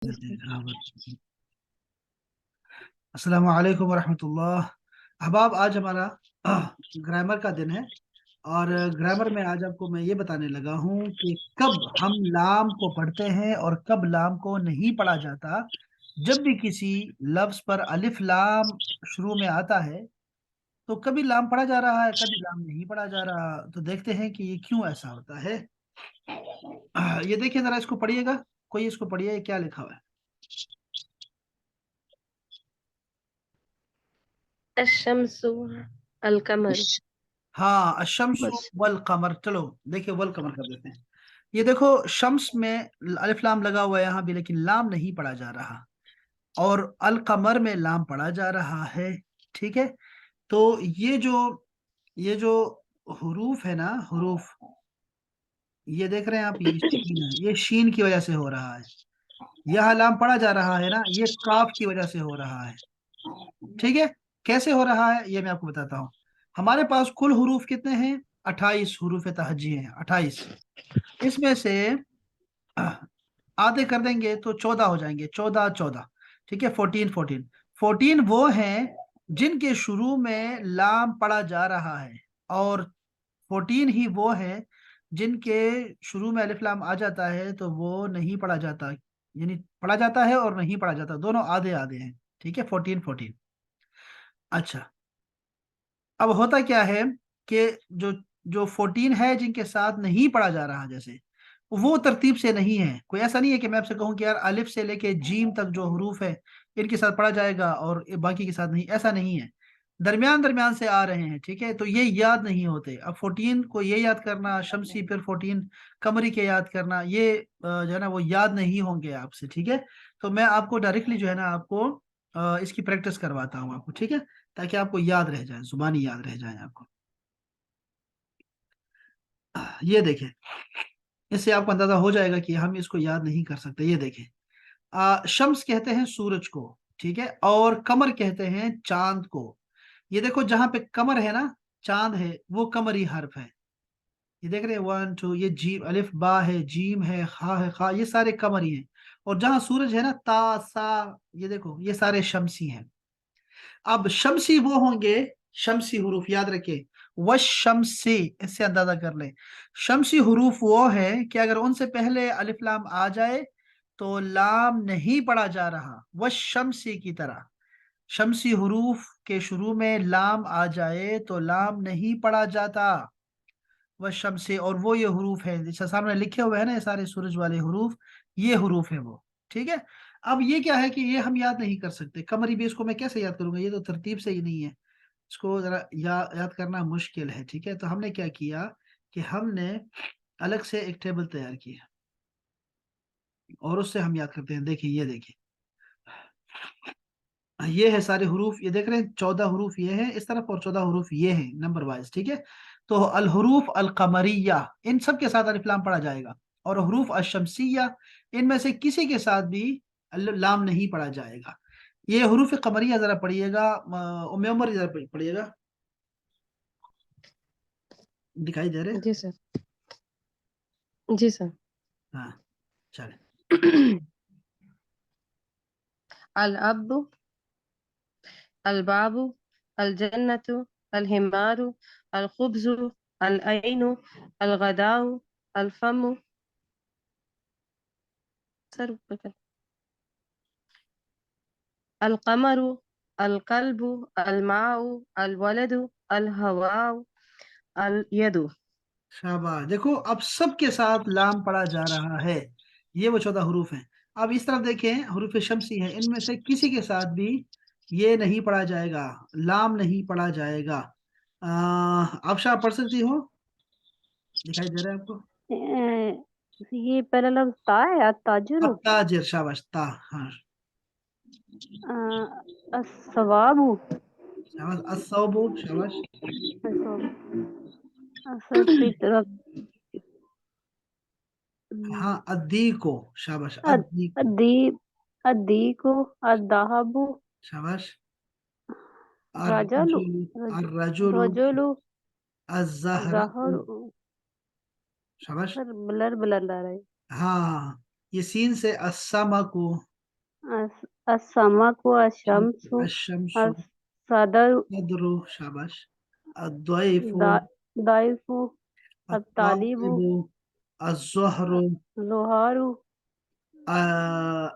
अस्सलामु अलैकुम वरहमतुल्लाह। अहबाब, आज हमारा ग्रामर का दिन है। और ग्रामर में आज आपको मैं ये बताने लगा हूँ कि कब हम लाम को पढ़ते हैं और कब लाम को नहीं पढ़ा जाता। जब भी किसी लफ्ज पर अलिफ लाम शुरू में आता है तो कभी लाम पढ़ा जा रहा है, कभी लाम नहीं पढ़ा जा रहा। तो देखते हैं कि ये क्यों ऐसा होता है। ये देखिए जरा, इसको पढ़िएगा। कोई इसको पढ़िए, क्या लिखा हुआ है। अशम्सु अल कमर। हाँ, अशम्सु बस। वल कमर। चलो देखिए, वल कमर कर देते हैं। ये देखो, शम्स में अलिफ लाम लगा हुआ है यहाँ भी, लेकिन लाम नहीं पढ़ा जा रहा। और अल कमर में लाम पढ़ा जा रहा है। ठीक है। तो ये जो हुरूफ है ना, हुरूफ, ये देख रहे हैं आप, ये शीन है, ये शीन की वजह से हो रहा है। यह लाम पढ़ा जा रहा है ना, ये काफ की वजह से हो रहा है। ठीक है। कैसे हो रहा है ये मैं आपको बताता हूँ। हमारे पास कुल हुरूफ कितने हैं? 28 हुरूफ तहज्जी हैं, 28। इसमें से आधे कर देंगे तो 14 हो जाएंगे, 14 14। ठीक है, 14 14। 14 वो हैं जिनके शुरू में लाम पढ़ा जा रहा है। और 14 ही वो हैं जिनके शुरू में अलिफ लाम आ जाता है तो वो नहीं पढ़ा जाता। यानी पढ़ा जाता है और नहीं पढ़ा जाता, दोनों आधे आधे हैं। ठीक है, 14 14। अच्छा, अब होता क्या है कि जो जो 14 है जिनके साथ नहीं पढ़ा जा रहा, जैसे वो तरतीब से नहीं है। कोई ऐसा नहीं है कि मैं आपसे कहूँ कि यार अलिफ से लेके जीम तक जो हरूफ है इनके साथ पढ़ा जाएगा और बाकी के साथ नहीं, ऐसा नहीं है। दरमियान दरमियान से आ रहे हैं। ठीक है, तो ये याद नहीं होते। अब 14 को ये याद करना, शमसी, फिर 14 कमरी के याद करना, ये जो है ना वो याद नहीं होंगे आपसे। ठीक है। तो मैं आपको डायरेक्टली जो है ना आपको इसकी प्रैक्टिस करवाता हूँ आपको। ठीक है, ताकि आपको याद रह जाए, जुबानी याद रह जाए आपको। ये देखें, इससे आपको अंदाजा हो जाएगा कि हम इसको याद नहीं कर सकते। ये देखें, शम्स कहते हैं सूरज को। ठीक है, और कमर कहते हैं चांद को। ये देखो, जहां पे कमर है ना, चांद है, वो कमरी हर्फ है। ये देख रहे हैं, 1 2, ये जीम, अलिफ बा है, जीम है, खा है, खा, ये सारे कमरी हैं। और जहां सूरज है ना, ता सा, ये देखो, ये सारे शमसी हैं। अब शमसी वो होंगे, शमसी हुरूफ याद रखे, वशमसी, इससे अंदाजा कर ले। शमसी हुरूफ वो है कि अगर उनसे पहले अलिफ लाम आ जाए तो लाम नहीं पढ़ा जा रहा, वशमसी की तरह। शमसी हुरूफ के शुरू में लाम आ जाए तो लाम नहीं पढ़ा जाता, वशमसी। और वो ये हुरूफ है जैसे सामने लिखे हुए हैं ना, ये सारे सूरज वाले हुरूफ, ये हुरूफ है वो। ठीक है। अब ये क्या है कि ये हम याद नहीं कर सकते। कमरी भी इसको मैं कैसे याद करूंगा, ये तो तरतीब से ही नहीं है। इसको जरा याद करना मुश्किल है। ठीक है, तो हमने क्या किया कि हमने अलग से एक टेबल तैयार किया और उससे हम याद करते हैं। देखिए, ये देखिए, ये है सारे हुरूफ, ये देख रहे हैं, 14 हुरूफ ये हैं इस तरफ और 14 हुरूफ ये हैं नंबर वाइज। ठीक है। तो अल हुरूफ अल कमरिया, इन सब के साथ अलिफ लाम पढ़ा जाएगा। और हुरूफ अशमसिया, इनमें से किसी के साथ भी लाम नहीं पढ़ा जाएगा। ये हुरूफ कमरिया जरा पढ़िएगा, उम्मे उमर जरा पढ़िएगा, दिखाई दे रहे? जी सर। जी सर। हाँ, चले। अल अब्बु अल बाबु अल जन्नतु अल हिमारु अल खुब्जु अल ऐनु अल गदाउ अल फमु। सर ऊपर कर। अल कमरु अल कल्बु अल माउ अल वलदु अल हवाउ अल यदु। शाबाश, देखो अब सबके साथ लाम पढ़ा जा रहा है। ये वो 14 हरूफ हैं। अब इस तरफ देखें, हरूफ शमसी हैं, इनमें से किसी के साथ भी ये नहीं पढ़ा जाएगा, लाम नहीं पढ़ा जाएगा। आप पढ़ सकती हो? दिखाई दे रहा है आपको? ये पहला लफ्ज ता है, अत्ताजिरु। अत्ताजिर, शाबाश, ता। हाँ, अस्सवाबु। शाबाश, अस्सौबु, शाबाश। असल फितरत। हाँ, अद्दी को, शाबाश, अद्दी को, अदीब। अदीको। अदाहबु। शाबाश। रजलु। अर्रजुलु, अर्रजुलु, रजलु। अज़्ज़हरतु, जहर। शाबाश। सर ब्लर ब्लर ला रहा है। हाँ, ये सीन से अस्समकु, अस्समकु अशम्सु अशम्सु, अस्सदरु सदरु, शाबाश, अद्वैफु, दाइफु अत्तालिबु अत्तालिबु, अज़्ज़हरु, ज़ुहारु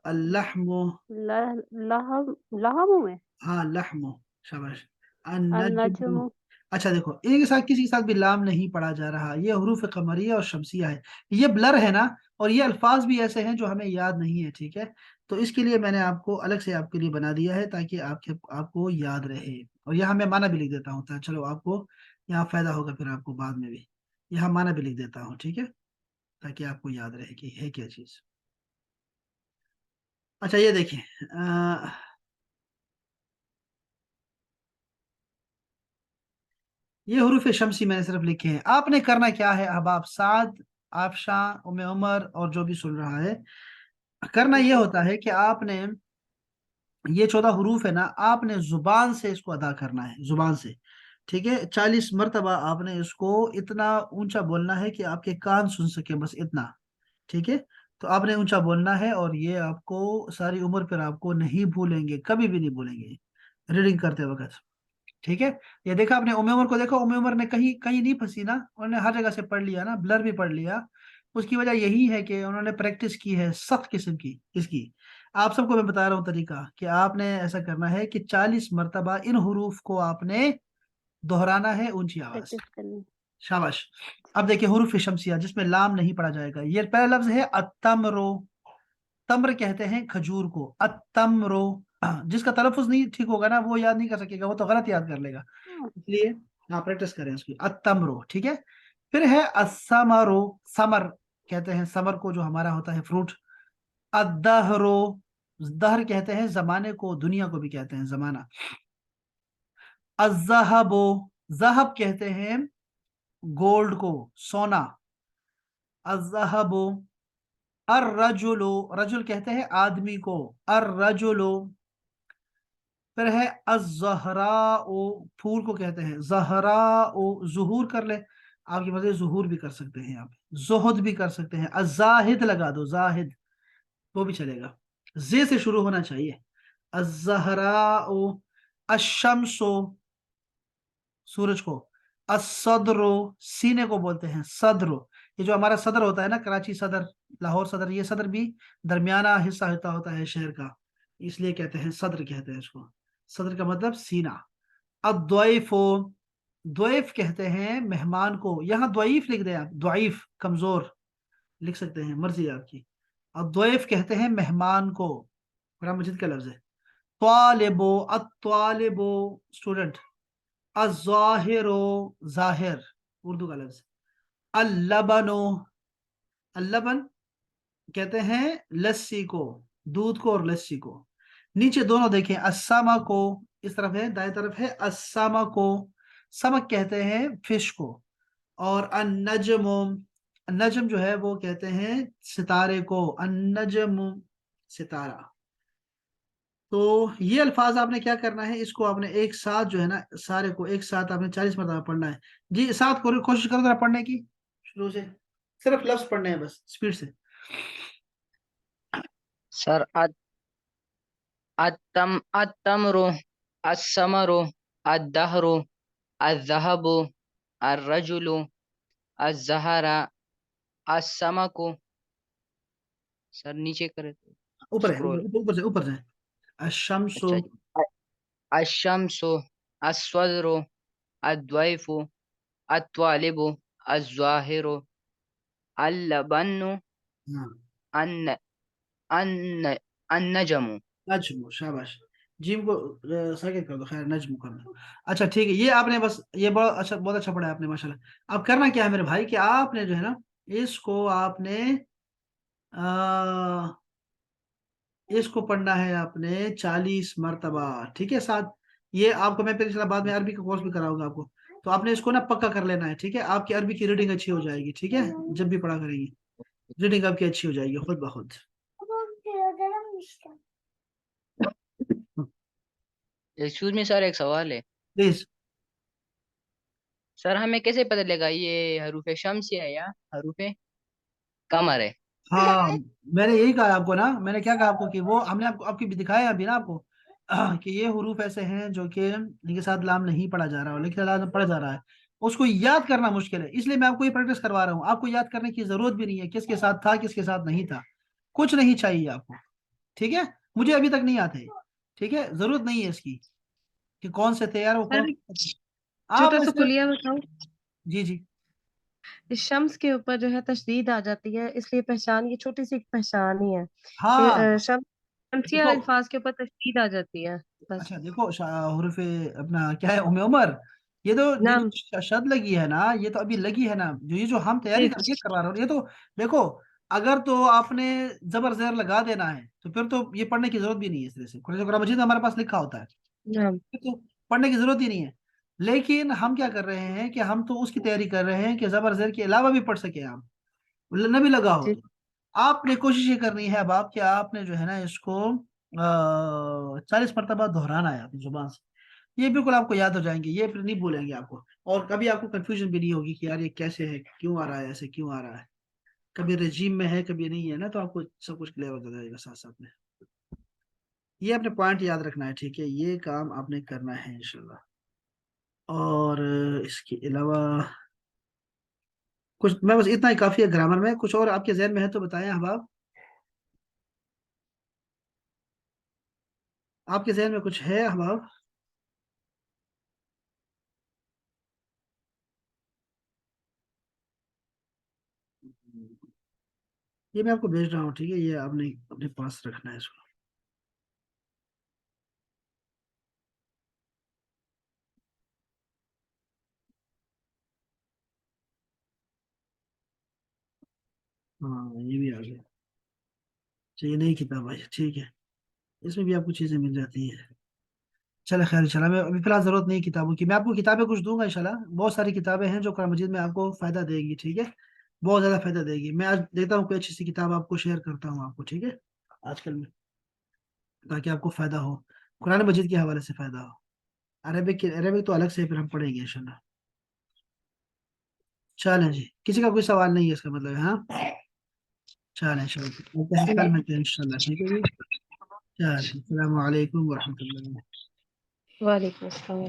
अल्लहमु, लहम लहमु में हाँ लहमु, शाबाश, अन्नजमु। अन्नजमु अच्छा देखो, इनके साथ किसी के साथ भी लाम नहीं पढ़ा जा रहा, ये हरूफ कमरिया और शमसिया है, ये ब्लर है ना, और ये अल्फाज भी ऐसे हैं जो हमें याद नहीं है, ठीक है। तो इसके लिए मैंने आपको अलग से आपके लिए बना दिया है ताकि आपको याद रहे। और यहाँ मैं माना भी लिख देता हूँ, चलो आपको यहाँ फायदा होगा फिर आपको बाद में भी। यहाँ माना भी लिख देता हूँ, ठीक है, ताकि आपको याद रहे कि है क्या चीज। अच्छा ये देखिए, ये हरूफ शमसी मैंने सिर्फ लिखे हैं। आपने करना क्या है अहबाब, साद, आफशा, उम्मे उमर और जो भी सुन रहा है, करना ये जी होता है कि आपने ये 14 हरूफ है ना, आपने जुबान से इसको अदा करना है, जुबान से, ठीक है। 40 मरतबा आपने इसको इतना ऊंचा बोलना है कि आपके कान सुन सके, बस इतना, ठीक है। तो आपने ऊंचा बोलना है, और ये आपको सारी उम्र फिर आपको नहीं भूलेंगे, कभी भी नहीं भूलेंगे रीडिंग करते वक्त, ठीक है। ये देखा आपने, उम्मे उमर को देखा, उम्मे उमर ने कहीं कहीं नहीं फंसी ना, उन्होंने हर जगह से पढ़ लिया ना, ब्लर भी पढ़ लिया। उसकी वजह यही है कि उन्होंने प्रैक्टिस की है सख्त किस्म की इसकी। आप सबको मैं बता रहा हूँ तरीका कि आपने ऐसा करना है कि 40 मरतबा इन हरूफ को आपने दोहराना है ऊंची आवाज से। प्रैक्टिस करनी शाबाश। अब देखिए हरूफ शमसिया जिसमें लाम नहीं पढ़ा जाएगा, ये पहला लफ्ज है अतमरो। तम्र कहते हैं खजूर को, अतमरो। जिसका तलफुज नहीं ठीक होगा ना, वो याद नहीं कर सकेगा, वो तो गलत याद कर लेगा, इसलिए हाँ प्रैक्टिस करें उसकी। अतमरो, ठीक है। फिर है असमरो, समर कहते हैं समर को, जो हमारा होता है फ्रूट। अदहरो, दहर कहते हैं जमाने को, दुनिया को भी कहते हैं जमाना। अजहबो, जहब कहते हैं गोल्ड को, सोना। अजहबो, अर्रजुलो, रजुल कहते हैं आदमी को, अर्रजुलो। फिर है अजहराओ, फूल को कहते हैं जहराओ, जुहूर कर ले, आपकी मर्जी, जुहूर भी कर सकते हैं आप, जोहद भी कर सकते हैं, अजाहिद लगा दो, जाहिद, वो भी चलेगा, जे से शुरू होना चाहिए। अजहराओ, अशमसो, सूरज को। असदरो, सीने को बोलते हैं सदरो। ये जो हमारा सदर होता है ना, कराची सदर, लाहौर सदर, ये सदर भी दरमियाना हिस्सा होता है शहर का, इसलिए कहते हैं सदर, कहते हैं इसको। सदर का मतलब सीना। अब द्वैफो, द्वैफ कहते हैं मेहमान को, यहाँ द्वैफ लिख दें आप, द्वैफ कमजोर लिख सकते हैं, मर्जी है आपकी। अब द्वैफ कहते हैं मेहमान को, कुरान मजीद का लफ्ज है। त्वालिबो, अत्वालिबो स्टूडेंट। अज़ाहिरो, जाहिर उर्दू का लफ्ज। अल्लबनो, अल्लबन कहते हैं लस्सी को, दूध को और लस्सी को। नीचे दोनों देखें, अस्सामा को, इस तरफ है, दाएं तरफ है अस्सामा को, समक कहते हैं फिश को। और अन्नजम, नजम जो है वो कहते हैं सितारे को, अन्नजम, सितारा। तो ये अल्फाज आपने क्या करना है, इसको आपने एक साथ जो है ना, सारे को एक साथ आपने 40 मरतबा पढ़ना है। जी साथ कोशिश करो जरा पढ़ने की, शुरू से, सिर्फ लफ्ज पढ़ने हैं बस, स्पीड से। सर अत्तमरु, अस्समरु, अद्दहरु, अज़्ज़हबु, अर्रजुलु, अज़्ज़हरा, अस्समकु। सर नीचे करे ऊपर है, स्क्रॉल। ऊपर से, ऊपर से। अशम्सु, अच्छा जी। अशम्सु, अस्वदरु, अद्वैफु, अत्वालिबु, अज़्ज़ाहिरु, अल्लबनु, हाँ, अन्न अन्न अन्नजमु। नज्म, शाबाश। जीम को साकित कर दो, खैर नज्म कर दो। अच्छा ठीक है, ये आपने बस, ये बड़ा अच्छा, बहुत अच्छा पढ़ा है आपने माशाल्लाह। अब करना क्या है मेरे भाई, कि आपने जो है ना, इसको आपने आ, इसको पढ़ना है आपने 40 मरतबा, ठीक है। साथ ये आपको मैं फिर इंशाल्लाह बाद में अरबी का कोर्स भी कराऊंगा आपको। तो आपने इसको ना पक्का कर लेना है, ठीक है, आपकी अरबी की रीडिंग अच्छी हो जाएगी, ठीक है, जब भी पढ़ा करेंगे रीडिंग आपकी अच्छी हो जाएगी खुद ब खुद। एक्सक्यूज मी सर, एक सवाल है। प्लीज। सर हमें कैसे पता लगा ये हरूफ शम्स है या हरूफ कमर है? हाँ, मैंने यही कहा आपको ना, मैंने क्या कहा आपको कि वो हमने आपको आपकी भी दिखाया अभी ना आपको कि ये हुरूफ ऐसे हैं जो कि इनके साथ लाम नहीं पढ़ा जा रहा है, लेकिन लाम पढ़ा जा रहा है। उसको याद करना मुश्किल है, इसलिए मैं आपको ये प्रैक्टिस करवा रहा हूँ। आपको याद करने की जरूरत भी नहीं है किसके साथ था किसके साथ नहीं था, कुछ नहीं चाहिए आपको। ठीक है, मुझे अभी तक नहीं आते। ठीक है, जरूरत नहीं है इसकी कि कौन से थे यार, वो कौन सर से थे। आप छोटा सा ऐसे। कुलिया बताऊं। जी जी। इस शम्स के ऊपर जो है तशदीद आ जाती है, इसलिए पहचान, ये छोटी सी एक पहचान ही है कि हाँ शम्सिया देखो, अल्फाज के ऊपर तशदीद आ जाती है बस। अच्छा देखो, हुरूफ अपना क्या है, उमर, ये नाम। जो शद लगी है ना, ये तो अभी लगी है ना, जो ये जो हम तैयारी जी करके करवा रहे हो, ये तो देखो, अगर तो आपने जबर जहर लगा देना है तो फिर तो ये पढ़ने की जरूरत भी नहीं है। इस तरह से कुरान मजीद में हमारे पास लिखा होता है, नाम। फिर तो पढ़ने की जरूरत ही नहीं है। लेकिन हम क्या कर रहे हैं कि हम तो उसकी तैयारी कर रहे हैं कि जबर जहर के अलावा भी पढ़ सके आप, न भी लगा हो जी तो। आपने कोशिश ये करनी है अब आप, कि आपने जो है ना इसको 40 मरतबा दोहराना है अपनी जुबान से। ये बिल्कुल आपको याद हो जाएंगे, ये फिर नहीं भूलेंगे आपको। और कभी आपको कंफ्यूजन भी नहीं होगी कि यार ये कैसे है, क्यों आ रहा है, ऐसे क्यों आ रहा है, कभी रजीम में है कभी नहीं है ना, तो आपको सब कुछ क्लियर हो जाएगा साथ साथ में। ये अपने पॉइंट याद रखना है, ठीक है, ये काम आपने करना है इंशाल्लाह। और इसके अलावा कुछ, मैं बस इतना ही काफी है ग्रामर में, कुछ और आपके जहन में है तो बताएं अहबाब। आपके जहन में कुछ है अहबाब? ये मैं आपको भेज रहा हूँ, ठीक है, ये आपने अपने पास रखना है इसको। हाँ ये भी आ गया। अच्छा, ये नई किताब आई है, ठीक है, इसमें भी आपको चीजें मिल जाती हैं। चलो खैर, चला मैं अभी फिलहाल जरूरत नहीं किताबों की, मैं आपको किताबें कुछ दूंगा इंशाल्लाह। बहुत सारी किताबें हैं जो कुरान मजीद में आपको फायदा देगी, ठीक है, बहुत ज्यादा फायदा देगी। मैं आज देखता हूँ कोई अच्छी सी किताब आपको शेयर करता हूँ आपको, ठीक है, आजकल में, ताकि आपको फायदा हो, कुरान मजीद के हवाले से फायदा हो। अरबिक तो अलग से फिर हम पढ़ेंगे इंशाल्लाह। चलें जी, किसी का कोई सवाल नहीं है इसका मतलब है, हाँ। चलें चलें, मिलते हैं कल, मिलते हैं इंशाल्लाह, ठीक है जी। चलिए, अस्सलाम वालेकुम वरहमतुल्लाह। वालेकुम अस्सलाम।